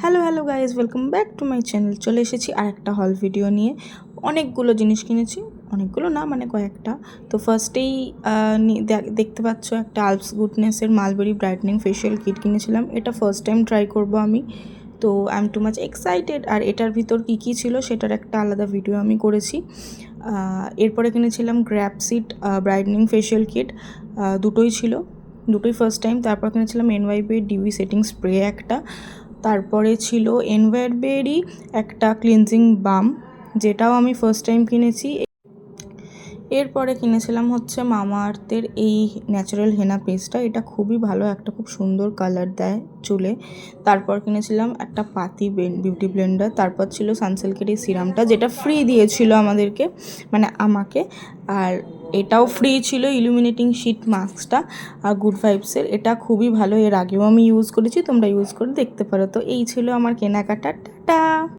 Hello guys, welcome back to my channel. চলে এসেছি আর একটা হল ভিডিও নিয়ে। অনেকগুলো জিনিস কিনেছি, অনেকগুলো না মানে কয়েকটা। তো ফার্স্টেই দেখতে পাচ্ছ একটা আলপস গুডনেসের মালবেরি ব্রাইটনিং ফেশিয়াল কিট কিনেছিলাম। এটা ফার্স্ট টাইম ট্রাই করব আমি, তো I am too much excited. আর এটার ভিতর কী ছিল সেটার একটা আলাদা ভিডিও আমি করেছি। এরপরে কিনেছিলাম গ্র্যাপসিড ব্রাইটনিং ফেশিয়াল কিট, দুটোই ছিল, দুটোই ফার্স্ট টাইম। তারপর কিনেছিলাম এনওয়াইপি ডিউই সেটিং স্প্রে একটা। তারপরে ছিল এনভায়ারবেরি একটা ক্লিনজিং বাম, যেটাও আমি ফার্স্ট টাইম কিনেছি। এরপরে কিনেছিলাম হচ্ছে মামা আর্থের এই ন্যাচারাল হেনা পেস্টটা। এটা খুবই ভালো, একটা খুব সুন্দর কালার দেয় চুলে। তারপর কিনেছিলাম একটা পাতি বিউটি ব্লেন্ডার। তারপর ছিল সানসিল্কের এই সিরামটা, যেটা ফ্রি দিয়েছিল আমাদেরকে, মানে আমাকে। আর এটাও ফ্রি ছিল ইলুমিনেটিং শিট মাস্কটা গুড ভাইবসের। এটা খুবই ভালো, এর আগেও আমি ইউজ করেছি, তোমরা ইউজ করে দেখতে পারো। তো এই ছিল আমার কেনাকাটা। টাটা।